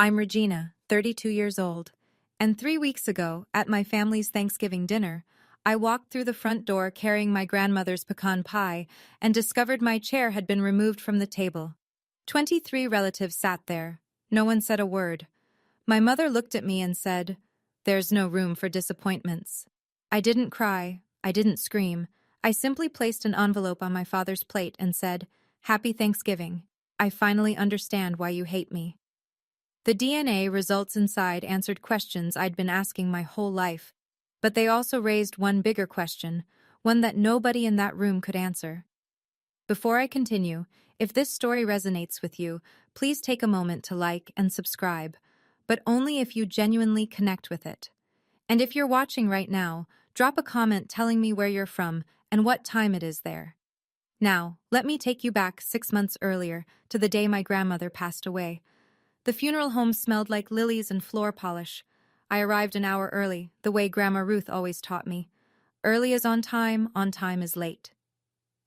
I'm Regina, 32 years old, and 3 weeks ago, at my family's Thanksgiving dinner, I walked through the front door carrying my grandmother's pecan pie and discovered my chair had been removed from the table. 23 relatives sat there. No one said a word. My mother looked at me and said, "There's no room for disappointments." I didn't cry. I didn't scream. I simply placed an envelope on my father's plate and said, "Happy Thanksgiving. I finally understand why you hate me." The DNA results inside answered questions I'd been asking my whole life, but they also raised one bigger question, one that nobody in that room could answer. Before I continue, if this story resonates with you, please take a moment to like and subscribe, but only if you genuinely connect with it. And if you're watching right now, drop a comment telling me where you're from and what time it is there. Now, let me take you back 6 months earlier to the day my grandmother passed away. The funeral home smelled like lilies and floor polish. I arrived an hour early, the way Grandma Ruth always taught me. Early is on time is late.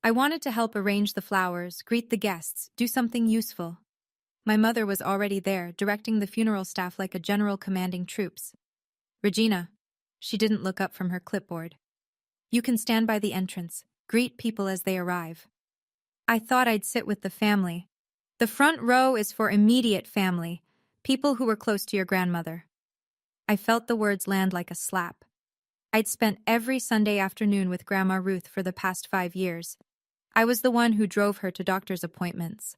I wanted to help arrange the flowers, greet the guests, do something useful. My mother was already there, directing the funeral staff like a general commanding troops. "Regina." She didn't look up from her clipboard. "You can stand by the entrance, greet people as they arrive." I thought I'd sit with the family. The front row is for immediate family, people who were close to your grandmother. I felt the words land like a slap. I'd spent every Sunday afternoon with Grandma Ruth for the past 5 years. I was the one who drove her to doctor's appointments.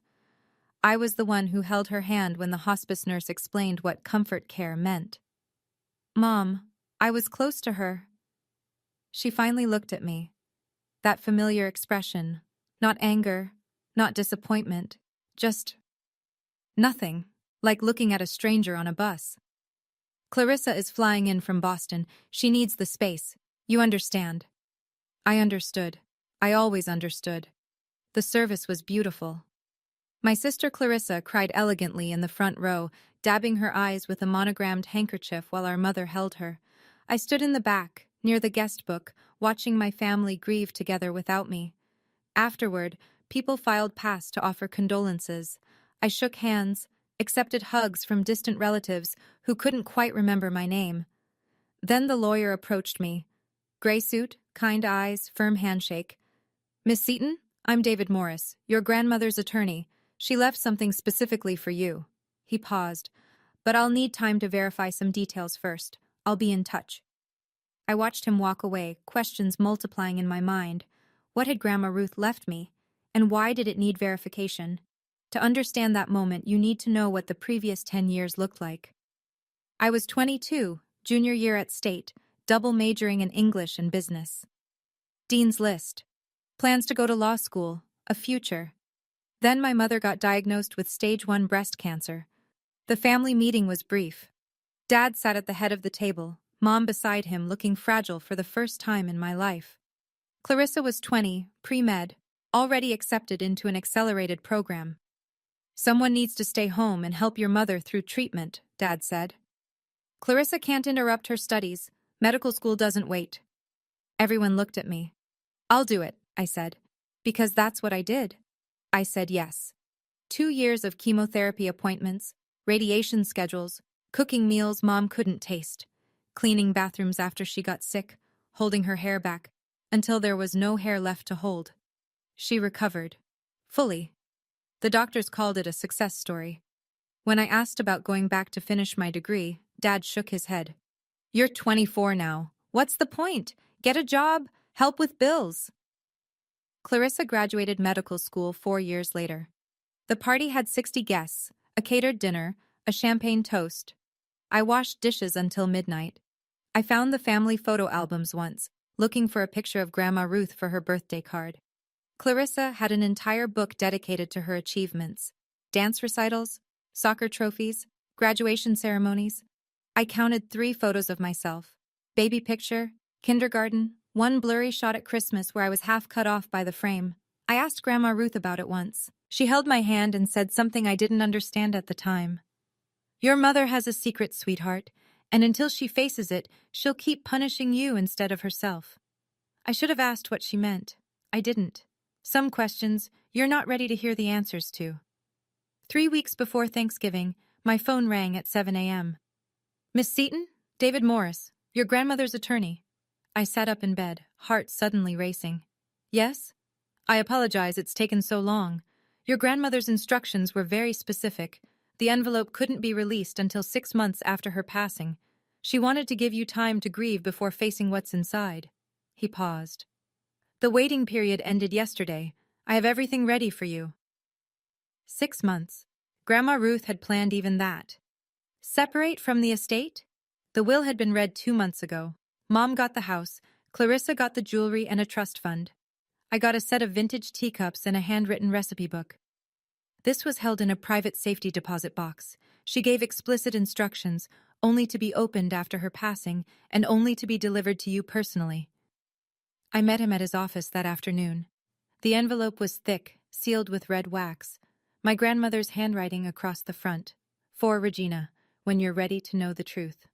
I was the one who held her hand when the hospice nurse explained what comfort care meant. "Mom, I was close to her." She finally looked at me. That familiar expression, not anger, not disappointment, just nothing, like looking at a stranger on a bus. "Clarissa is flying in from Boston. She needs the space. You understand." I understood. I always understood. The service was beautiful. My sister Clarissa cried elegantly in the front row, dabbing her eyes with a monogrammed handkerchief while our mother held her. I stood in the back, near the guest book, watching my family grieve together without me. Afterward, people filed past to offer condolences. I shook hands, accepted hugs from distant relatives who couldn't quite remember my name. Then the lawyer approached me. Gray suit, kind eyes, firm handshake. "Miss Seaton, I'm David Morris, your grandmother's attorney. She left something specifically for you." He paused. "But I'll need time to verify some details first. I'll be in touch." I watched him walk away, questions multiplying in my mind. What had Grandma Ruth left me? And why did it need verification? To understand that moment, you need to know what the previous 10 years looked like. I was 22, junior year at State, double majoring in English and business. Dean's list. Plans to go to law school, a future. Then my mother got diagnosed with stage 1 breast cancer. The family meeting was brief. Dad sat at the head of the table, Mom beside him, looking fragile for the first time in my life. Clarissa was 20, pre-med, already accepted into an accelerated program. "Someone needs to stay home and help your mother through treatment," Dad said. "Clarissa can't interrupt her studies. Medical school doesn't wait." Everyone looked at me. "I'll do it," I said. "Because that's what I did." I said yes. 2 years of chemotherapy appointments, radiation schedules, cooking meals Mom couldn't taste, cleaning bathrooms after she got sick, holding her hair back, until there was no hair left to hold. She recovered. Fully. The doctors called it a success story. When I asked about going back to finish my degree, Dad shook his head. "You're 24 now. What's the point? Get a job, help with bills." Clarissa graduated medical school 4 years later. The party had 60 guests, a catered dinner, a champagne toast. I washed dishes until midnight. I found the family photo albums once, looking for a picture of Grandma Ruth for her birthday card. Clarissa had an entire book dedicated to her achievements. Dance recitals, soccer trophies, graduation ceremonies. I counted 3 photos of myself. Baby picture, kindergarten, one blurry shot at Christmas where I was half cut off by the frame. I asked Grandma Ruth about it once. She held my hand and said something I didn't understand at the time. "Your mother has a secret, sweetheart, and until she faces it, she'll keep punishing you instead of herself." I should have asked what she meant. I didn't. Some questions you're not ready to hear the answers to. 3 weeks before Thanksgiving, My phone rang at 7 a.m. Miss Seaton? David Morris, your grandmother's attorney. I sat up in bed, heart suddenly racing. Yes? I apologize it's taken so long. Your grandmother's instructions were very specific. The envelope couldn't be released until 6 months after her passing. She wanted to give you time to grieve before facing what's inside. He paused. The waiting period ended yesterday. I have everything ready for you. 6 months. Grandma Ruth had planned even that. Separate from the estate? The will had been read 2 months ago. Mom got the house, Clarissa got the jewelry and a trust fund. I got a set of vintage teacups and a handwritten recipe book. This was held in a private safety deposit box. She gave explicit instructions, only to be opened after her passing and only to be delivered to you personally. I met him at his office that afternoon. The envelope was thick, sealed with red wax. My grandmother's handwriting across the front. For Regina, when you're ready to know the truth.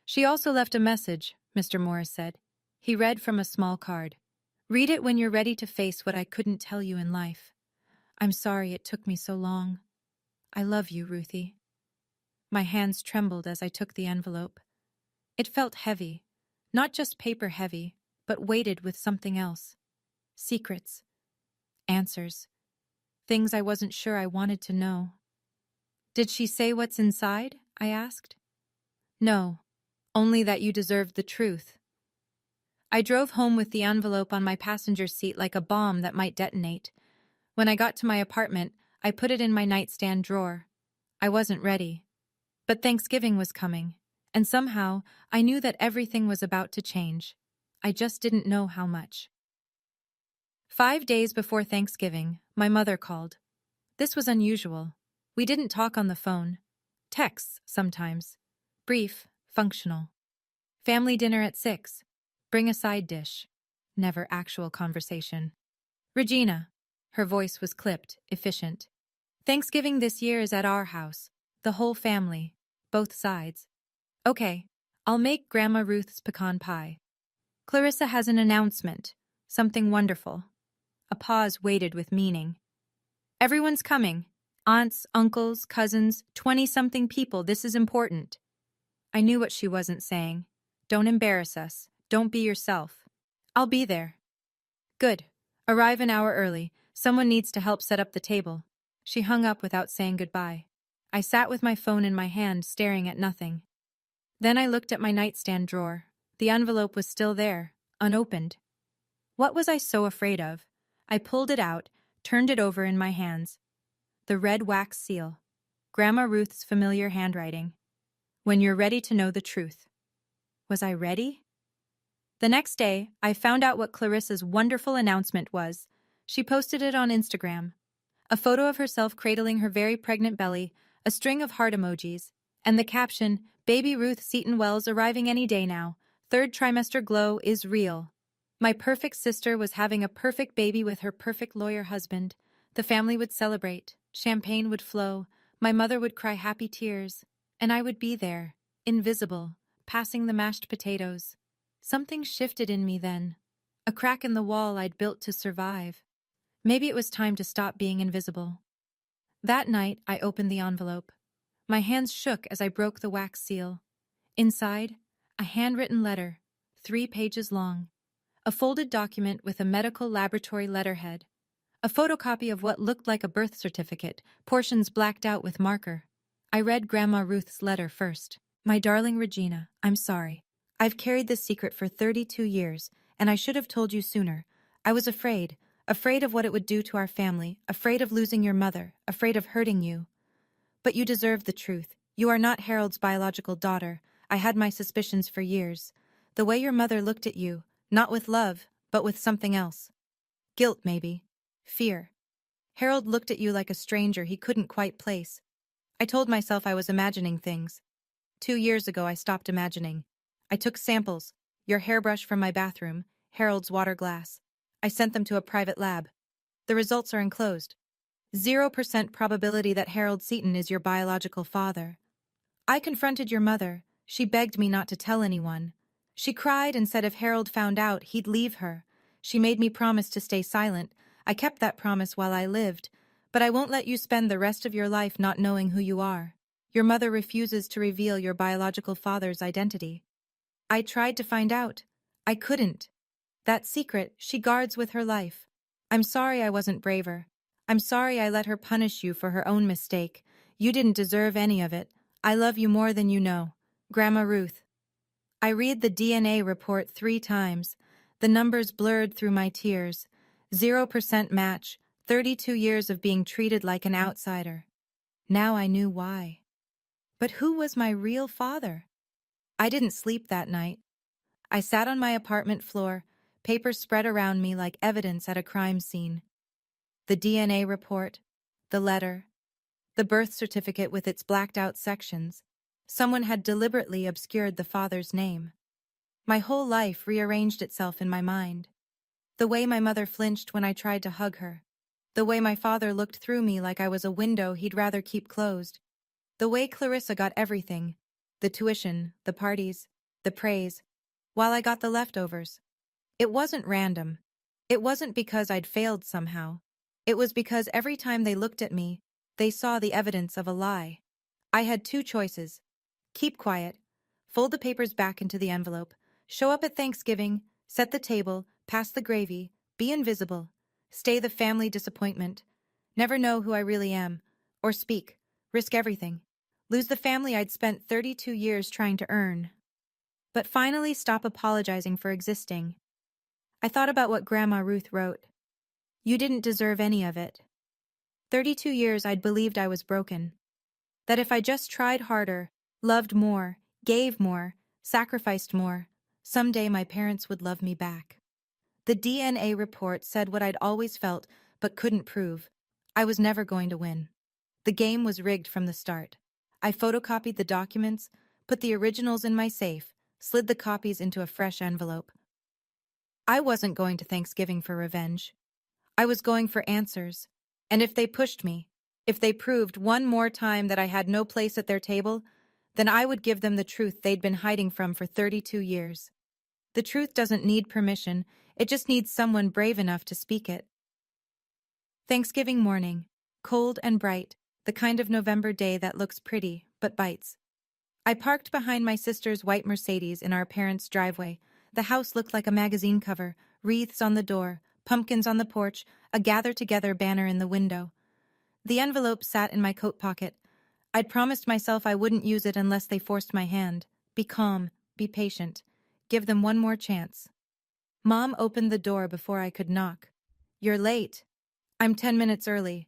She also left a message, Mr. Morris said. He read from a small card. Read it when you're ready to face what I couldn't tell you in life. I'm sorry it took me so long. I love you, Ruthie. My hands trembled as I took the envelope. It felt heavy, not just paper heavy, but weighted with something else. Secrets. Answers. Things I wasn't sure I wanted to know. Did she say what's inside? I asked. No, only that you deserved the truth. I drove home with the envelope on my passenger seat like a bomb that might detonate. When I got to my apartment, I put it in my nightstand drawer. I wasn't ready. But Thanksgiving was coming, and somehow I knew that everything was about to change. I just didn't know how much. 5 days before Thanksgiving, my mother called. This was unusual. We didn't talk on the phone. Texts, sometimes. Brief, functional. Family dinner at 6. Bring a side dish. Never actual conversation. Regina. Her voice was clipped, efficient. Thanksgiving this year is at our house. The whole family. Both sides. Okay, I'll make Grandma Ruth's pecan pie. Clarissa has an announcement. Something wonderful. A pause waited with meaning. Everyone's coming. Aunts, uncles, cousins, 20-something people. This is important. I knew what she wasn't saying. Don't embarrass us. Don't be yourself. I'll be there. Good. Arrive an hour early. Someone needs to help set up the table. She hung up without saying goodbye. I sat with my phone in my hand, staring at nothing. Then I looked at my nightstand drawer. The envelope was still there, unopened. What was I so afraid of? I pulled it out, turned it over in my hands. The red wax seal. Grandma Ruth's familiar handwriting. When you're ready to know the truth. Was I ready? The next day, I found out what Clarissa's wonderful announcement was. She posted it on Instagram. A photo of herself cradling her very pregnant belly, a string of heart emojis, and the caption, Baby Ruth Seaton Wells arriving any day now. 3rd trimester glow is real. My perfect sister was having a perfect baby with her perfect lawyer husband. The family would celebrate. Champagne would flow. My mother would cry happy tears. And I would be there, invisible, passing the mashed potatoes. Something shifted in me then. A crack in the wall I'd built to survive. Maybe it was time to stop being invisible. That night, I opened the envelope. My hands shook as I broke the wax seal. Inside, a handwritten letter, 3 pages long. A folded document with a medical laboratory letterhead. A photocopy of what looked like a birth certificate, portions blacked out with marker. I read Grandma Ruth's letter first. My darling Regina, I'm sorry. I've carried this secret for 32 years, and I should have told you sooner. I was afraid of what it would do to our family, afraid of losing your mother, afraid of hurting you. But you deserve the truth. You are not Harold's biological daughter. I had my suspicions for years. The way your mother looked at you, not with love, but with something else. Guilt, maybe. Fear. Harold looked at you like a stranger he couldn't quite place. I told myself I was imagining things. 2 years ago I stopped imagining. I took samples, your hairbrush from my bathroom, Harold's water glass. I sent them to a private lab. The results are enclosed. 0% probability that Harold Seaton is your biological father. I confronted your mother. She begged me not to tell anyone. She cried and said if Harold found out, he'd leave her. She made me promise to stay silent. I kept that promise while I lived, but I won't let you spend the rest of your life not knowing who you are. Your mother refuses to reveal your biological father's identity. I tried to find out. I couldn't. That secret she guards with her life. I'm sorry I wasn't braver. I'm sorry I let her punish you for her own mistake. You didn't deserve any of it. I love you more than you know. Grandma Ruth. I read the DNA report 3 times. The numbers blurred through my tears. 0% match, 32 years of being treated like an outsider. Now I knew why. But who was my real father? I didn't sleep that night. I sat on my apartment floor, papers spread around me like evidence at a crime scene. The DNA report, the letter, the birth certificate with its blacked-out sections. Someone had deliberately obscured the father's name. My whole life rearranged itself in my mind. The way my mother flinched when I tried to hug her. The way my father looked through me like I was a window he'd rather keep closed. The way Clarissa got everything. The tuition, the parties, the praise, while I got the leftovers. It wasn't random. It wasn't because I'd failed somehow. It was because every time they looked at me, they saw the evidence of a lie. I had 2 choices. Keep quiet, fold the papers back into the envelope, show up at Thanksgiving, set the table, pass the gravy, be invisible, stay the family disappointment, never know who I really am, or speak, risk everything, lose the family I'd spent 32 years trying to earn. But finally stop apologizing for existing. I thought about what Grandma Ruth wrote. You didn't deserve any of it. 32 years I'd believed I was broken. That if I just tried harder, loved more, gave more, sacrificed more, someday my parents would love me back. The DNA report said what I'd always felt but couldn't prove. I was never going to win. The game was rigged from the start. I photocopied the documents, put the originals in my safe, slid the copies into a fresh envelope. I wasn't going to Thanksgiving for revenge. I was going for answers. And if they pushed me, if they proved one more time that I had no place at their table, then I would give them the truth they'd been hiding from for 32 years. The truth doesn't need permission, it just needs someone brave enough to speak it. Thanksgiving morning, cold and bright, the kind of November day that looks pretty, but bites. I parked behind my sister's white Mercedes in our parents' driveway. The house looked like a magazine cover, wreaths on the door, pumpkins on the porch, a gather-together banner in the window. The envelope sat in my coat pocket. I'd promised myself I wouldn't use it unless they forced my hand. Be calm, be patient. Give them one more chance. Mom opened the door before I could knock. You're late. I'm 10 minutes early.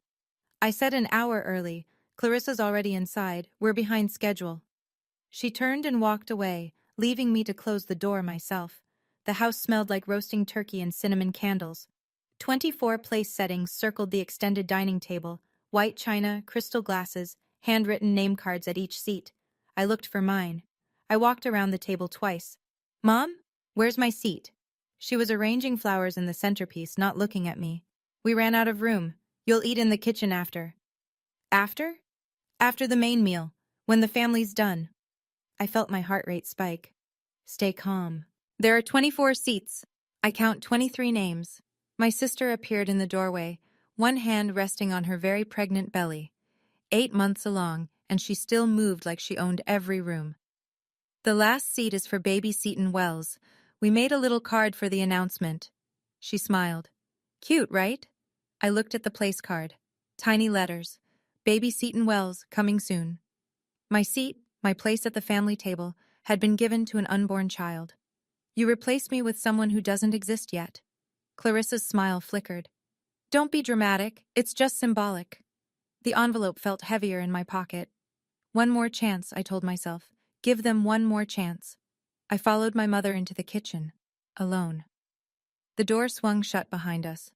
I said an hour early. Clarissa's already inside. We're behind schedule. She turned and walked away, leaving me to close the door myself. The house smelled like roasting turkey and cinnamon candles. 24 place settings circled the extended dining table, white china, crystal glasses, handwritten name cards at each seat. I looked for mine. I walked around the table twice. Mom, where's my seat? She was arranging flowers in the centerpiece, not looking at me. We ran out of room. You'll eat in the kitchen after. After? After the main meal, when the family's done. I felt my heart rate spike. Stay calm. There are 24 seats. I count 23 names. My sister appeared in the doorway, one hand resting on her very pregnant belly. 8 months along, and she still moved like she owned every room. The last seat is for baby Seton Wells. We made a little card for the announcement. She smiled. Cute, right? I looked at the place card. Tiny letters. Baby Seton Wells, coming soon. My seat, my place at the family table, had been given to an unborn child. You replace me with someone who doesn't exist yet. Clarissa's smile flickered. Don't be dramatic, it's just symbolic. The envelope felt heavier in my pocket. One more chance, I told myself. Give them one more chance. I followed my mother into the kitchen, alone. The door swung shut behind us.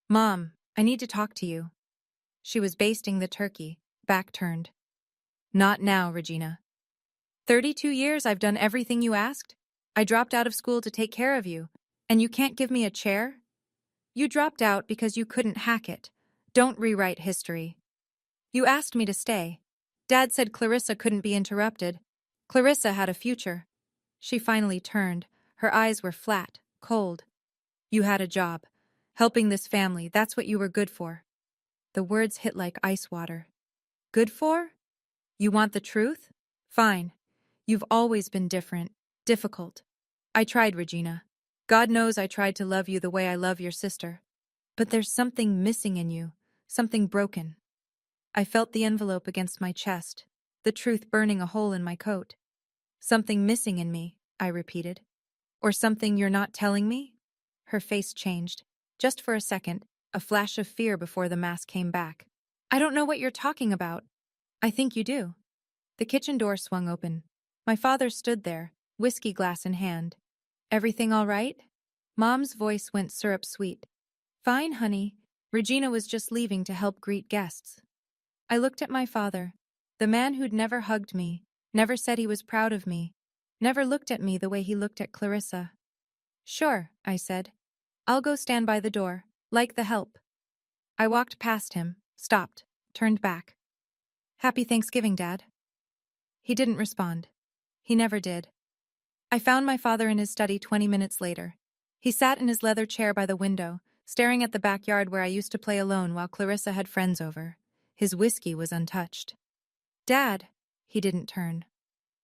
Mom, I need to talk to you. She was basting the turkey, back turned. Not now, Regina. 32 years I've done everything you asked. I dropped out of school to take care of you, and you can't give me a chair? You dropped out because you couldn't hack it. Don't rewrite history. You asked me to stay. Dad said Clarissa couldn't be interrupted. Clarissa had a future. She finally turned. Her eyes were flat, cold. You had a job. Helping this family, that's what you were good for. The words hit like ice water. Good for? You want the truth? Fine. You've always been different, difficult. I tried, Regina. God knows I tried to love you the way I love your sister. But there's something missing in you, something broken. I felt the envelope against my chest, the truth burning a hole in my coat. Something missing in me, I repeated. Or something you're not telling me? Her face changed. Just for a second, a flash of fear before the mask came back. I don't know what you're talking about. I think you do. The kitchen door swung open. My father stood there, whiskey glass in hand. Everything all right? Mom's voice went syrup sweet. Fine, honey. Regina was just leaving to help greet guests. I looked at my father, the man who'd never hugged me, never said he was proud of me, never looked at me the way he looked at Clarissa. Sure, I said. I'll go stand by the door, like the help. I walked past him, stopped, turned back. Happy Thanksgiving, Dad. He didn't respond. He never did. I found my father in his study 20 minutes later. He sat in his leather chair by the window, staring at the backyard where I used to play alone while Clarissa had friends over. His whiskey was untouched. Dad, he didn't turn.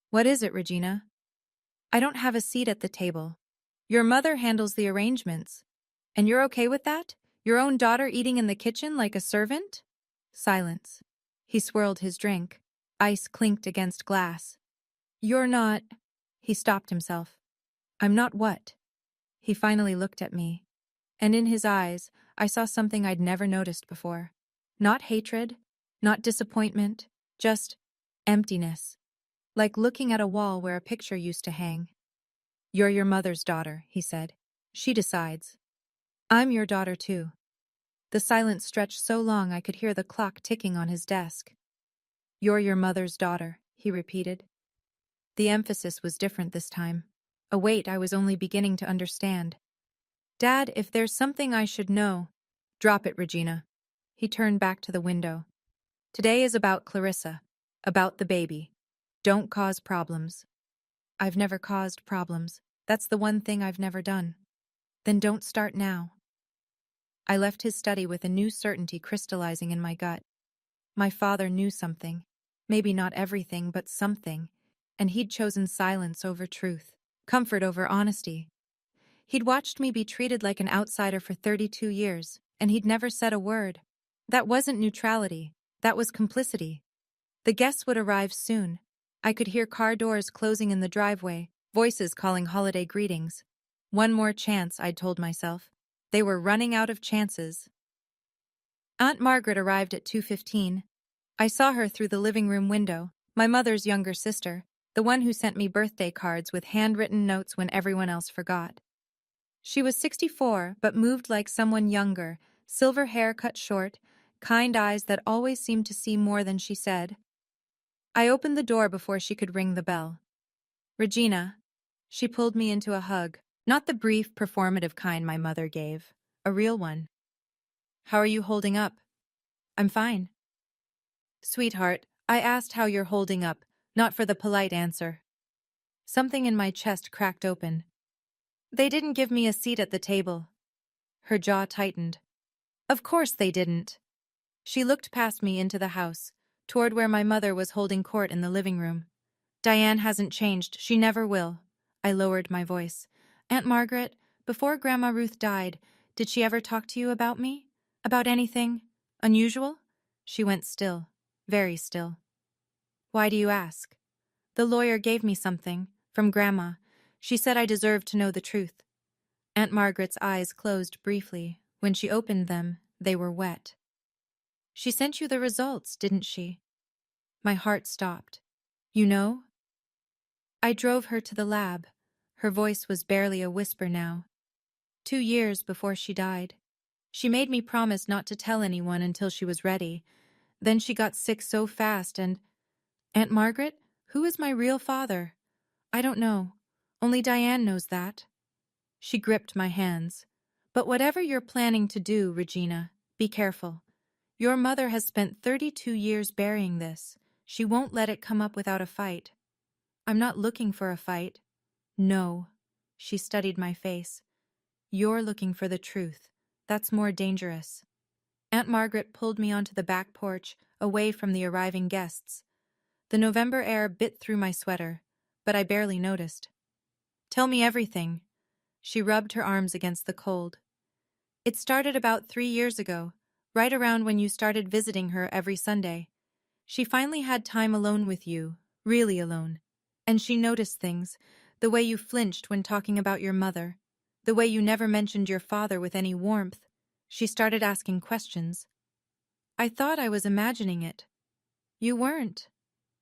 What is it, Regina? I don't have a seat at the table. Your mother handles the arrangements. And you're okay with that? Your own daughter eating in the kitchen like a servant? Silence. He swirled his drink. Ice clinked against glass. You're not... He stopped himself. I'm not what? He finally looked at me. And in his eyes, I saw something I'd never noticed before. Not hatred, not disappointment, just emptiness. Like looking at a wall where a picture used to hang. You're your mother's daughter, he said. She decides. I'm your daughter too. The silence stretched so long I could hear the clock ticking on his desk. You're your mother's daughter, he repeated. The emphasis was different this time. A weight I was only beginning to understand. Dad, if there's something I should know... Drop it, Regina. He turned back to the window. Today is about Clarissa. About the baby. Don't cause problems. I've never caused problems. That's the one thing I've never done. Then don't start now. I left his study with a new certainty crystallizing in my gut. My father knew something. Maybe not everything, but something. And he'd chosen silence over truth. Comfort over honesty. He'd watched me be treated like an outsider for 32 years, and he'd never said a word. That wasn't neutrality. That was complicity. The guests would arrive soon. I could hear car doors closing in the driveway, voices calling holiday greetings. One more chance, I'd told myself. They were running out of chances. Aunt Margaret arrived at 2:15. I saw her through the living room window, my mother's younger sister, the one who sent me birthday cards with handwritten notes when everyone else forgot. She was 64, but moved like someone younger, silver hair cut short, kind eyes that always seemed to see more than she said. I opened the door before she could ring the bell. Regina. She pulled me into a hug, not the brief, performative kind my mother gave, a real one. How are you holding up? I'm fine. Sweetheart, I asked how you're holding up, not for the polite answer. Something in my chest cracked open. They didn't give me a seat at the table. Her jaw tightened. Of course they didn't. She looked past me into the house, toward where my mother was holding court in the living room. Diane hasn't changed. She never will. I lowered my voice. Aunt Margaret, before Grandma Ruth died, did she ever talk to you about me? About anything unusual? She went still, very still. Why do you ask? The lawyer gave me something, from Grandma. She said I deserved to know the truth. Aunt Margaret's eyes closed briefly. When she opened them, they were wet. She sent you the results, didn't she? My heart stopped. You know? I drove her to the lab. Her voice was barely a whisper now. 2 years before she died. She made me promise not to tell anyone until she was ready. Then she got sick so fast and... Aunt Margaret, who is my real father? I don't know. Only Diane knows that. She gripped my hands. But whatever you're planning to do, Regina, be careful. Your mother has spent 32 years burying this. She won't let it come up without a fight. I'm not looking for a fight. No. She studied my face. You're looking for the truth. That's more dangerous. Aunt Margaret pulled me onto the back porch, away from the arriving guests. The November air bit through my sweater, but I barely noticed. Tell me everything. She rubbed her arms against the cold. It started about 3 years ago, right around when you started visiting her every Sunday. She finally had time alone with you, really alone. And she noticed things, the way you flinched when talking about your mother, the way you never mentioned your father with any warmth. She started asking questions. I thought I was imagining it. You weren't.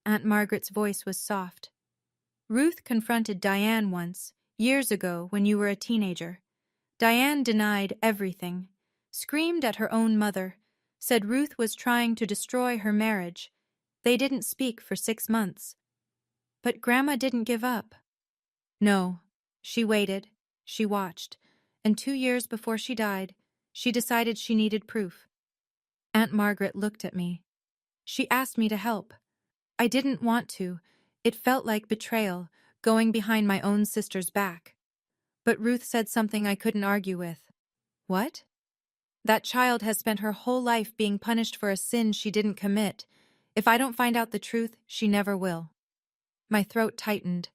Aunt Margaret's voice was soft. Ruth confronted Diane once, years ago when you were a teenager. Diane denied everything, screamed at her own mother, said Ruth was trying to destroy her marriage. They didn't speak for 6 months. But Grandma didn't give up. No, she waited, she watched, and 2 years before she died, she decided she needed proof. Aunt Margaret looked at me. She asked me to help. I didn't want to. It felt like betrayal, going behind my own sister's back. But Ruth said something I couldn't argue with. What? That child has spent her whole life being punished for a sin she didn't commit. If I don't find out the truth, she never will. My throat tightened.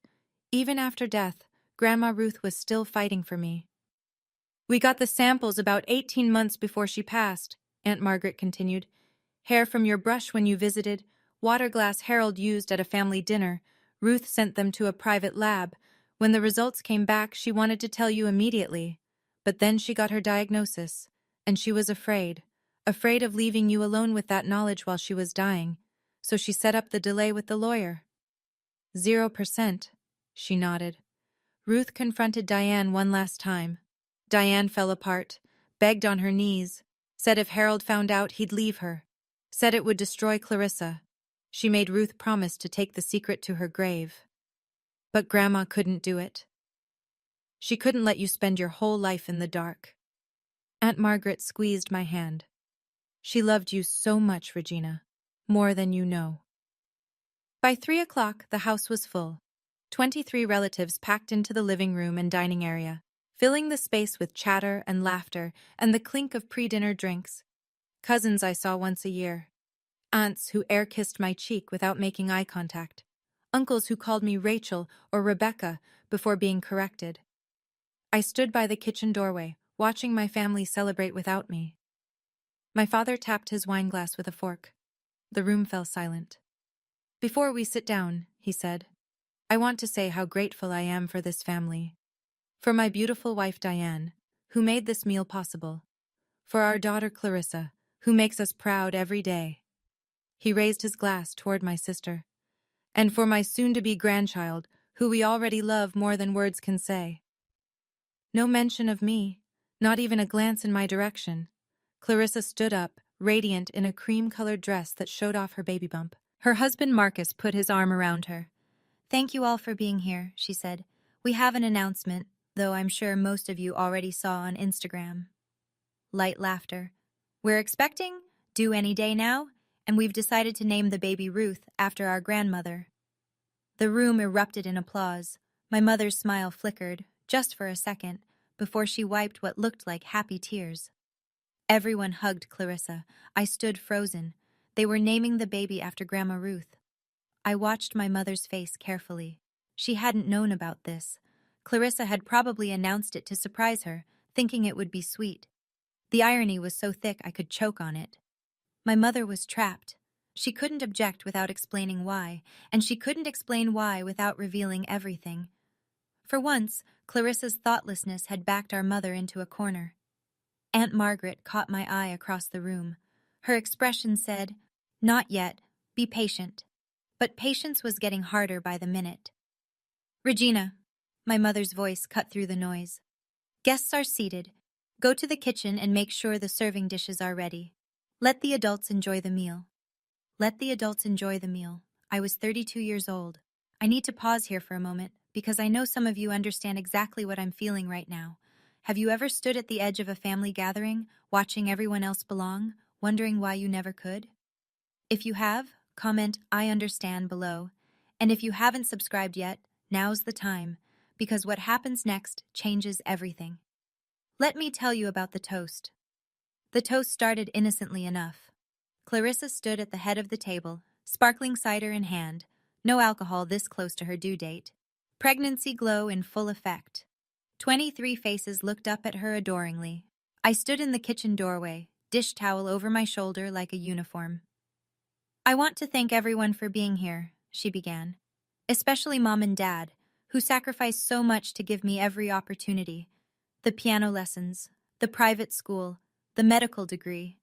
Even after death, Grandma Ruth was still fighting for me. We got the samples about 18 months before she passed, Aunt Margaret continued. Hair from your brush when you visited, water glass Harold used at a family dinner. Ruth sent them to a private lab. When the results came back, she wanted to tell you immediately. But then she got her diagnosis, and she was afraid of leaving you alone with that knowledge while she was dying. So she set up the delay with the lawyer. 0%, she nodded. Ruth confronted Diane one last time. Diane fell apart, begged on her knees, said if Harold found out he'd leave her, said it would destroy Clarissa. She made Ruth promise to take the secret to her grave. But Grandma couldn't do it. She couldn't let you spend your whole life in the dark. Aunt Margaret squeezed my hand. She loved you so much, Regina, more than you know. By 3 o'clock, the house was full. 23 relatives packed into the living room and dining area, filling the space with chatter and laughter and the clink of pre-dinner drinks. Cousins I saw once a year. Aunts who air-kissed my cheek without making eye contact. Uncles who called me Rachel or Rebecca before being corrected. I stood by the kitchen doorway, watching my family celebrate without me. My father tapped his wineglass with a fork. The room fell silent. Before we sit down, he said, I want to say how grateful I am for this family. For my beautiful wife Diane, who made this meal possible. For our daughter Clarissa, who makes us proud every day. He raised his glass toward my sister. And for my soon-to-be grandchild, who we already love more than words can say. No mention of me, not even a glance in my direction. Clarissa stood up, radiant in a cream-colored dress that showed off her baby bump. Her husband Marcus put his arm around her. Thank you all for being here, she said. We have an announcement, though I'm sure most of you already saw on Instagram. Light laughter. We're expecting, due any day now, and we've decided to name the baby Ruth after our grandmother. The room erupted in applause. My mother's smile flickered, just for a second, before she wiped what looked like happy tears. Everyone hugged Clarissa. I stood frozen. They were naming the baby after Grandma Ruth. I watched my mother's face carefully. She hadn't known about this. Clarissa had probably announced it to surprise her, thinking it would be sweet. The irony was so thick I could choke on it. My mother was trapped. She couldn't object without explaining why, and she couldn't explain why without revealing everything. For once, Clarissa's thoughtlessness had backed our mother into a corner. Aunt Margaret caught my eye across the room. Her expression said, "Not yet, be patient." But patience was getting harder by the minute. "Regina," my mother's voice cut through the noise. "Guests are seated. Go to the kitchen and make sure the serving dishes are ready. Let the adults enjoy the meal." Let the adults enjoy the meal. I was 32 years old. I need to pause here for a moment, because I know some of you understand exactly what I'm feeling right now. Have you ever stood at the edge of a family gathering, watching everyone else belong, wondering why you never could? If you have, comment "I understand" below. And if you haven't subscribed yet, now's the time, because what happens next changes everything. Let me tell you about the toast. The toast started innocently enough. Clarissa stood at the head of the table, sparkling cider in hand, no alcohol this close to her due date. Pregnancy glow in full effect. 23 faces looked up at her adoringly. I stood in the kitchen doorway, dish towel over my shoulder like a uniform. I want to thank everyone for being here, she began. Especially Mom and Dad, who sacrificed so much to give me every opportunity. The piano lessons, the private school, the medical degree.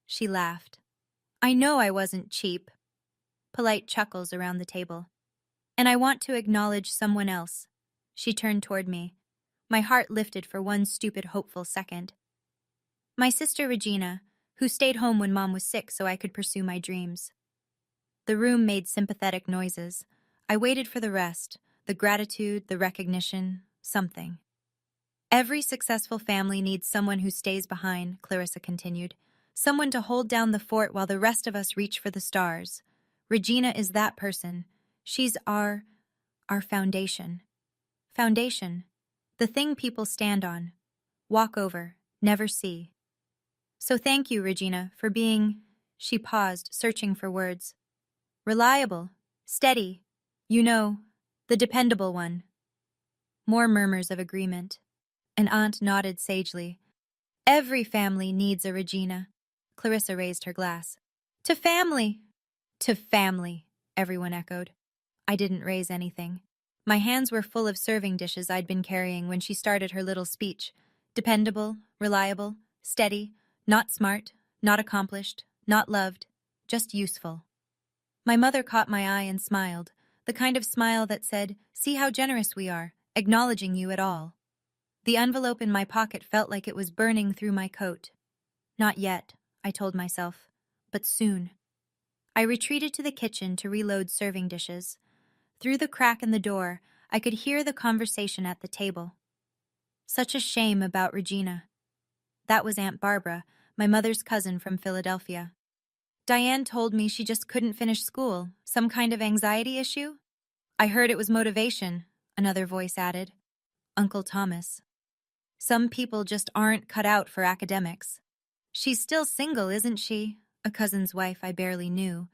She laughed. I know I wasn't cheap. Polite chuckles around the table. And I want to acknowledge someone else. She turned toward me. My heart lifted for one stupid, hopeful second. My sister Regina, who stayed home when Mom was sick so I could pursue my dreams. The room made sympathetic noises. I waited for the rest, the gratitude, the recognition, something. Every successful family needs someone who stays behind, Clarissa continued. Someone to hold down the fort while the rest of us reach for the stars. Regina is that person. She's our foundation. Foundation. The thing people stand on, walk over, never see. So thank you, Regina, for being, she paused, searching for words. Reliable, steady, you know, the dependable one. More murmurs of agreement. An aunt nodded sagely. Every family needs a Regina. Clarissa raised her glass. To family! To family, everyone echoed. I didn't raise anything. My hands were full of serving dishes I'd been carrying when she started her little speech. Dependable, reliable, steady, not smart, not accomplished, not loved, just useful. My mother caught my eye and smiled, the kind of smile that said, see how generous we are, acknowledging you at all. The envelope in my pocket felt like it was burning through my coat. Not yet, I told myself, but soon. I retreated to the kitchen to reload serving dishes. Through the crack in the door, I could hear the conversation at the table. Such a shame about Regina. That was Aunt Barbara, my mother's cousin from Philadelphia. Diane told me she just couldn't finish school, some kind of anxiety issue. I heard it was motivation, another voice added. Uncle Thomas. Some people just aren't cut out for academics. She's still single, isn't she? A cousin's wife I barely knew.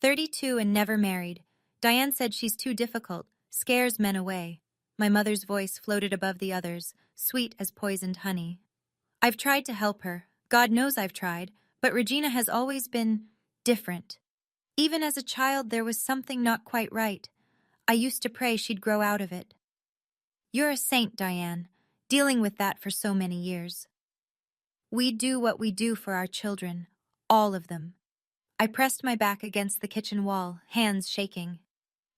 32 and never married. Diane said she's too difficult, scares men away. My mother's voice floated above the others, sweet as poisoned honey. I've tried to help her. God knows I've tried, but Regina has always been different. Even as a child, there was something not quite right. I used to pray she'd grow out of it. You're a saint, Diane, dealing with that for so many years. We do what we do for our children, all of them. I pressed my back against the kitchen wall, hands shaking.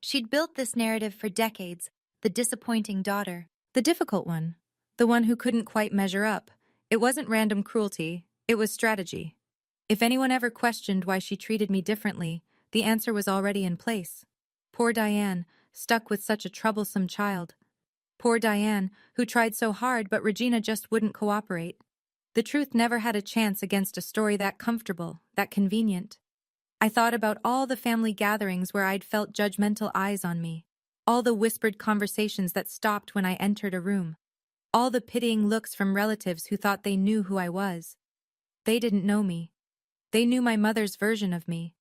She'd built this narrative for decades, the disappointing daughter, the difficult one, the one who couldn't quite measure up. It wasn't random cruelty, it was strategy. If anyone ever questioned why she treated me differently, the answer was already in place. Poor Diane, stuck with such a troublesome child. Poor Diane, who tried so hard but Regina just wouldn't cooperate. The truth never had a chance against a story that comfortable, that convenient. I thought about all the family gatherings where I'd felt judgmental eyes on me, all the whispered conversations that stopped when I entered a room, all the pitying looks from relatives who thought they knew who I was. They didn't know me. They knew my mother's version of me.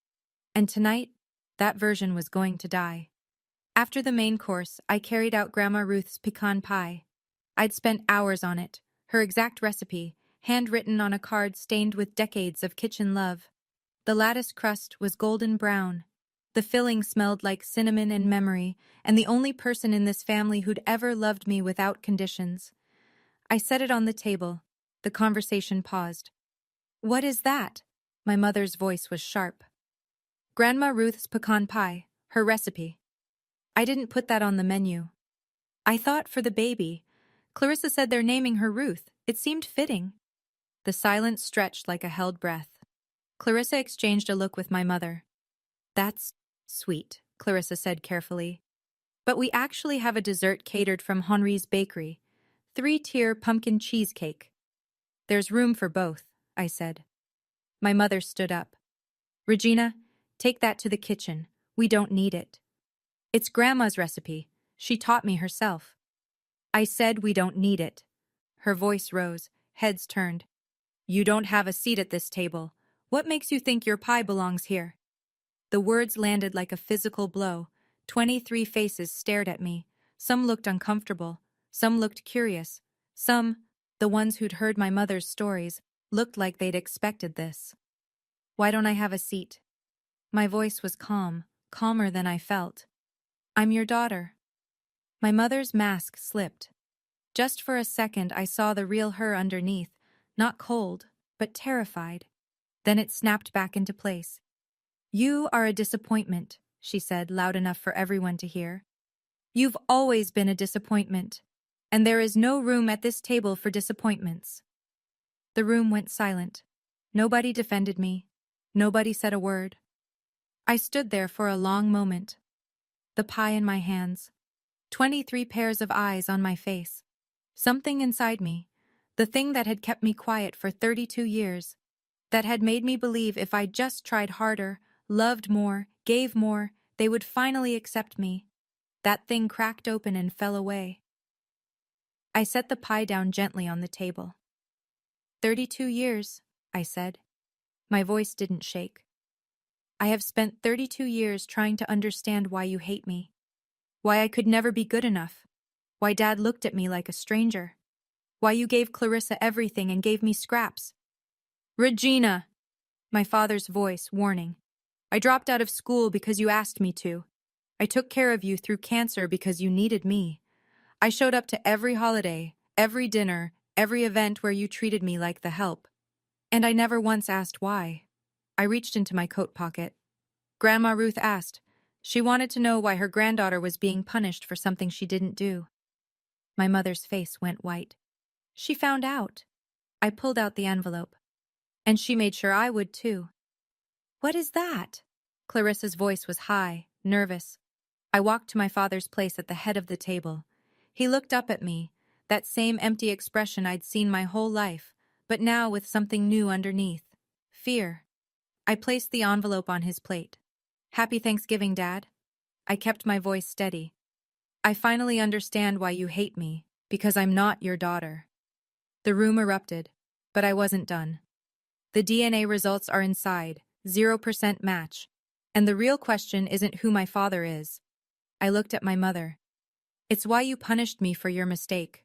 And tonight, that version was going to die. After the main course, I carried out Grandma Ruth's pecan pie. I'd spent hours on it, her exact recipe, handwritten on a card stained with decades of kitchen love. The lattice crust was golden brown. The filling smelled like cinnamon and memory, and the only person in this family who'd ever loved me without conditions. I set it on the table. The conversation paused. What is that? My mother's voice was sharp. Grandma Ruth's pecan pie, her recipe. I didn't put that on the menu. I thought for the baby. Clarissa said they're naming her Ruth. It seemed fitting. The silence stretched like a held breath. Clarissa exchanged a look with my mother. That's sweet, Clarissa said carefully. But we actually have a dessert catered from Henri's Bakery. 3-tier pumpkin cheesecake. There's room for both, I said. My mother stood up. Regina, take that to the kitchen. We don't need it. It's Grandma's recipe. She taught me herself. I said we don't need it. Her voice rose, heads turned. You don't have a seat at this table. What makes you think your pie belongs here? The words landed like a physical blow. 23 faces stared at me. Some looked uncomfortable. Some looked curious. Some, the ones who'd heard my mother's stories, looked like they'd expected this. Why don't I have a seat? My voice was calm, calmer than I felt. I'm your daughter. My mother's mask slipped. Just for a second I saw the real her underneath, not cold, but terrified. Then it snapped back into place. You are a disappointment, she said, loud enough for everyone to hear. You've always been a disappointment, and there is no room at this table for disappointments. The room went silent. Nobody defended me. Nobody said a word. I stood there for a long moment. The pie in my hands. 23 pairs of eyes on my face. Something inside me, the thing that had kept me quiet for 32 years, that had made me believe if I just tried harder, loved more, gave more, they would finally accept me. That thing cracked open and fell away. I set the pie down gently on the table. 32 years, I said. My voice didn't shake. I have spent 32 years trying to understand why you hate me. Why I could never be good enough. Why Dad looked at me like a stranger. Why you gave Clarissa everything and gave me scraps. Regina! My father's voice, warning. I dropped out of school because you asked me to. I took care of you through cancer because you needed me. I showed up to every holiday, every dinner, every event where you treated me like the help. And I never once asked why. I reached into my coat pocket. Grandma Ruth asked. She wanted to know why her granddaughter was being punished for something she didn't do. My mother's face went white. She found out. I pulled out the envelope. And she made sure I would too. What is that? Clarissa's voice was high, nervous. I walked to my father's place at the head of the table. He looked up at me, that same empty expression I'd seen my whole life, but now with something new underneath. Fear. I placed the envelope on his plate. Happy Thanksgiving, Dad. I kept my voice steady. I finally understand why you hate me, because I'm not your daughter. The room erupted, but I wasn't done. The DNA results are inside, 0% match. And the real question isn't who my father is. I looked at my mother. It's why you punished me for your mistake.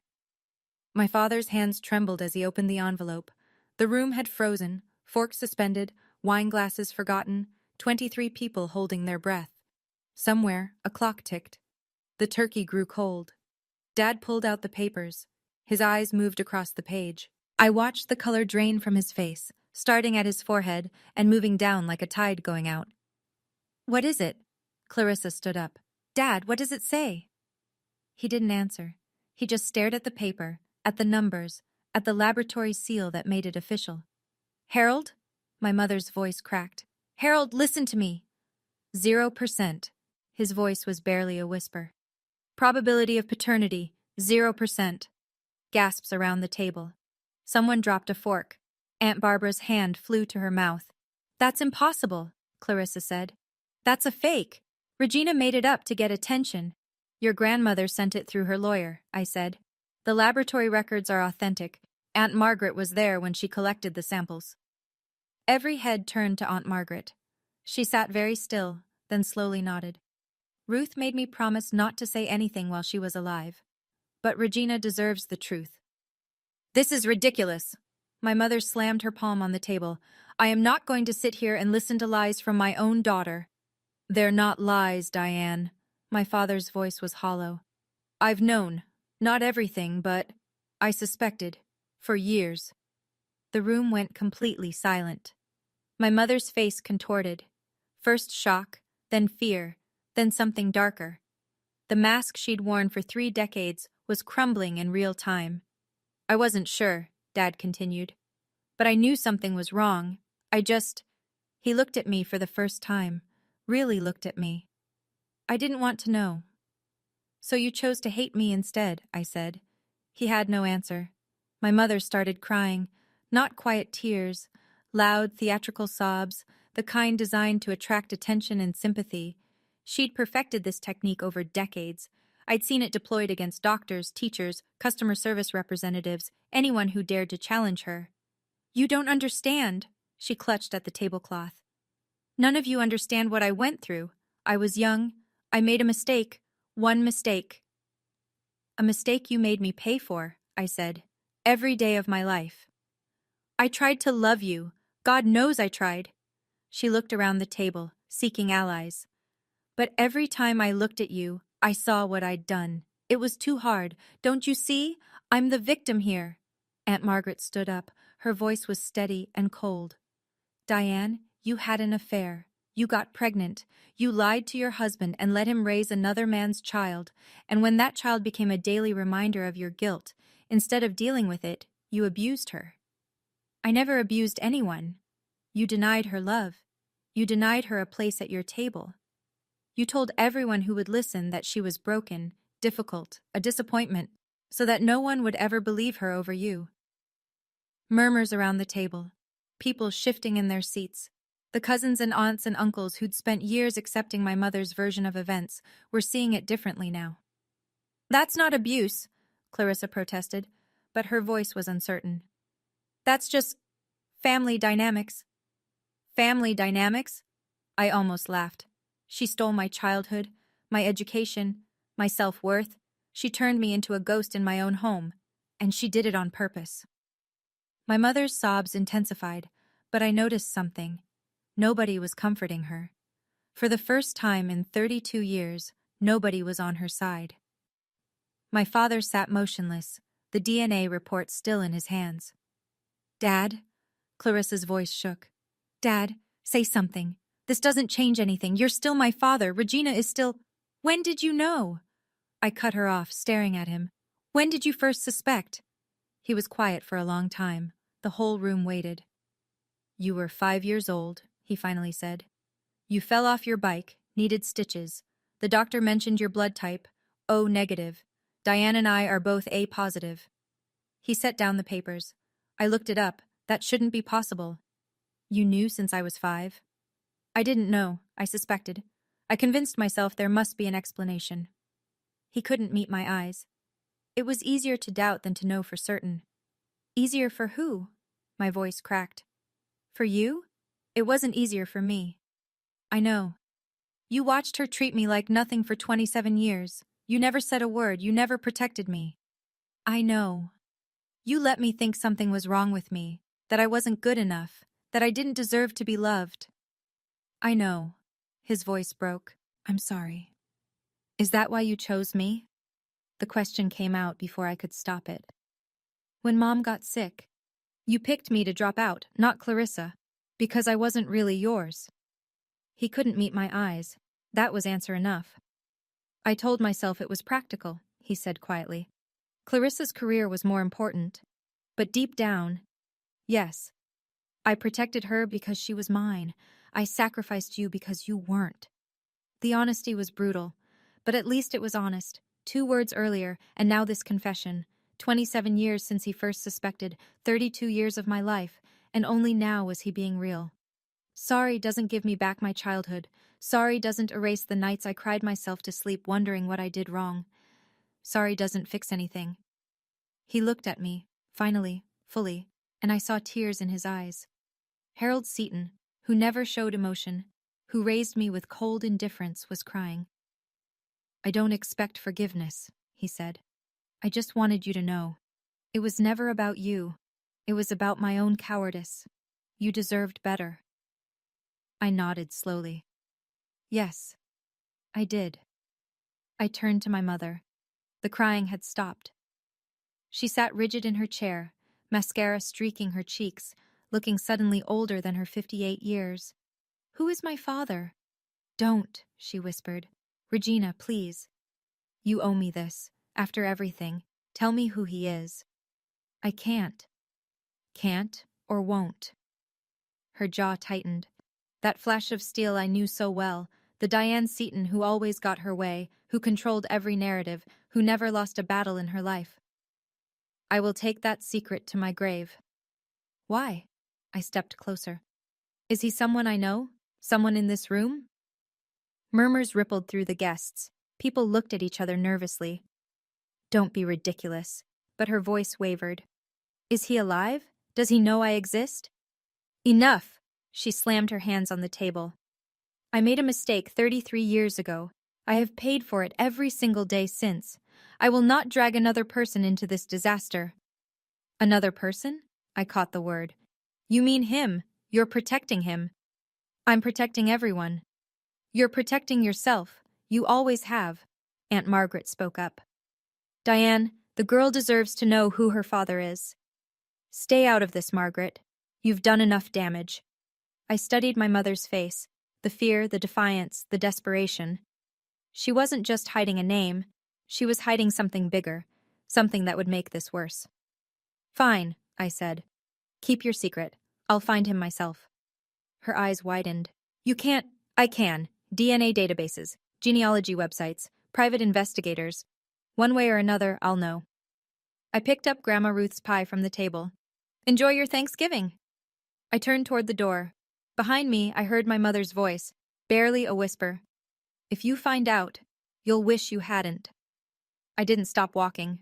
My father's hands trembled as he opened the envelope. The room had frozen, forks suspended, wine glasses forgotten, 23 people holding their breath. Somewhere, a clock ticked. The turkey grew cold. Dad pulled out the papers. His eyes moved across the page. I watched the color drain from his face, starting at his forehead and moving down like a tide going out. What is it? Clarissa stood up. Dad, what does it say? He didn't answer. He just stared at the paper, at the numbers, at the laboratory seal that made it official. Harold? My mother's voice cracked. Harold, listen to me. 0%. His voice was barely a whisper. Probability of paternity, 0%. Gasps around the table. Someone dropped a fork. Aunt Barbara's hand flew to her mouth. That's impossible, Clarissa said. That's a fake. Regina made it up to get attention. Your grandmother sent it through her lawyer, I said. The laboratory records are authentic. Aunt Margaret was there when she collected the samples. Every head turned to Aunt Margaret. She sat very still, then slowly nodded. Ruth made me promise not to say anything while she was alive. But Regina deserves the truth. This is ridiculous. My mother slammed her palm on the table. I am not going to sit here and listen to lies from my own daughter. They're not lies, Diane. My father's voice was hollow. I've known. Not everything, but I suspected. For years. The room went completely silent. My mother's face contorted. First shock, then fear, then something darker. The mask she'd worn for 3 decades was crumbling in real time. I wasn't sure, Dad continued. But I knew something was wrong. He looked at me for the first time. Really looked at me. I didn't want to know. So you chose to hate me instead, I said. He had no answer. My mother started crying, not quiet tears, loud, theatrical sobs, the kind designed to attract attention and sympathy. She'd perfected this technique over decades. I'd seen it deployed against doctors, teachers, customer service representatives, anyone who dared to challenge her. You don't understand, she clutched at the tablecloth. None of you understand what I went through. I was young. I made a mistake. One mistake. A mistake you made me pay for, I said. Every day of my life. I tried to love you. God knows I tried. She looked around the table, seeking allies. But every time I looked at you, I saw what I'd done. It was too hard. Don't you see? I'm the victim here. Aunt Margaret stood up. Her voice was steady and cold. Diane, you had an affair. You got pregnant. You lied to your husband and let him raise another man's child. And when that child became a daily reminder of your guilt, instead of dealing with it, you abused her. I never abused anyone. You denied her love. You denied her a place at your table. You told everyone who would listen that she was broken, difficult, a disappointment, so that no one would ever believe her over you. Murmurs around the table, people shifting in their seats. The cousins and aunts and uncles who'd spent years accepting my mother's version of events were seeing it differently now. That's not abuse, Clarissa protested, but her voice was uncertain. That's just family dynamics. Family dynamics? I almost laughed. She stole my childhood, my education, my self-worth. She turned me into a ghost in my own home, and she did it on purpose. My mother's sobs intensified, but I noticed something. Nobody was comforting her. For the first time in 32 years, nobody was on her side. My father sat motionless, the DNA report still in his hands. Dad? Clarissa's voice shook. Dad, say something. This doesn't change anything. You're still my father. Regina is still... When did you know? I cut her off, staring at him. When did you first suspect? He was quiet for a long time. The whole room waited. You were 5 years old, he finally said. You fell off your bike, needed stitches. The doctor mentioned your blood type, O negative. Diane and I are both A positive. He set down the papers. I looked it up. That shouldn't be possible. You knew since I was 5? I didn't know, I suspected. I convinced myself there must be an explanation. He couldn't meet my eyes. It was easier to doubt than to know for certain. Easier for who? My voice cracked. For you? It wasn't easier for me. I know. You watched her treat me like nothing for 27 years. You never said a word. You never protected me. I know. You let me think something was wrong with me, that I wasn't good enough, that I didn't deserve to be loved. I know. His voice broke. I'm sorry. Is that why you chose me? The question came out before I could stop it. When Mom got sick, you picked me to drop out, not Clarissa, because I wasn't really yours. He couldn't meet my eyes. That was answer enough. I told myself it was practical, he said quietly. Clarissa's career was more important. But deep down, yes. I protected her because she was mine. I sacrificed you because you weren't. The honesty was brutal, but at least it was honest. 2 words earlier, and now this confession. 27 years since he first suspected, 32 years of my life, and only now was he being real. Sorry doesn't give me back my childhood. Sorry doesn't erase the nights I cried myself to sleep wondering what I did wrong. Sorry doesn't fix anything. He looked at me, finally, fully, and I saw tears in his eyes. Harold Seaton, who never showed emotion, who raised me with cold indifference, was crying. I don't expect forgiveness, he said. I just wanted you to know. It was never about you. It was about my own cowardice. You deserved better. I nodded slowly. Yes, I did. I turned to my mother. The crying had stopped. She sat rigid in her chair, mascara streaking her cheeks, looking suddenly older than her 58 years. Who is my father? Don't, she whispered. Regina, please. You owe me this. After everything, tell me who he is. I can't. Can't or won't. Her jaw tightened. That flash of steel I knew so well, the Diane Seaton who always got her way, who controlled every narrative, who never lost a battle in her life. I will take that secret to my grave. Why? I stepped closer. Is he someone I know? Someone in this room? Murmurs rippled through the guests. People looked at each other nervously. Don't be ridiculous. But her voice wavered. Is he alive? Does he know I exist? Enough! She slammed her hands on the table. I made a mistake 33 years ago. I have paid for it every single day since. I will not drag another person into this disaster. Another person? I caught the word. You mean him. You're protecting him. I'm protecting everyone. You're protecting yourself. You always have. Aunt Margaret spoke up. Diane, the girl deserves to know who her father is. Stay out of this, Margaret. You've done enough damage. I studied my mother's face, the fear, the defiance, the desperation. She wasn't just hiding a name, she was hiding something bigger, something that would make this worse. Fine, I said. Keep your secret. I'll find him myself. Her eyes widened. You can't. I can. DNA databases, genealogy websites, private investigators. One way or another, I'll know. I picked up Grandma Ruth's pie from the table. Enjoy your Thanksgiving. I turned toward the door. Behind me, I heard my mother's voice, barely a whisper. If you find out, you'll wish you hadn't. I didn't stop walking.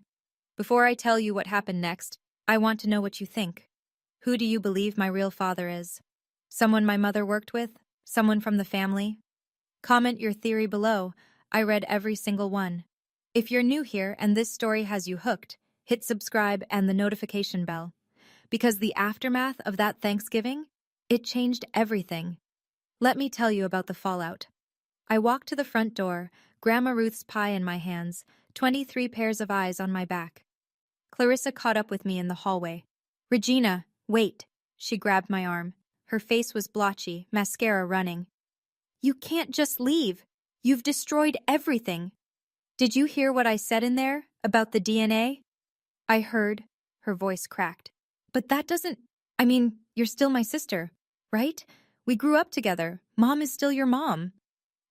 Before I tell you what happened next, I want to know what you think. Who do you believe my real father is? Someone my mother worked with? Someone from the family? Comment your theory below. I read every single one. If you're new here and this story has you hooked, hit subscribe and the notification bell. Because the aftermath of that Thanksgiving, it changed everything. Let me tell you about the fallout. I walked to the front door, Grandma Ruth's pie in my hands, 23 pairs of eyes on my back. Clarissa caught up with me in the hallway. Regina, wait. She grabbed my arm. Her face was blotchy, mascara running. You can't just leave. You've destroyed everything. Did you hear what I said in there about the DNA? I heard. Her voice cracked. But that doesn't... you're still my sister, right? We grew up together. Mom is still your mom.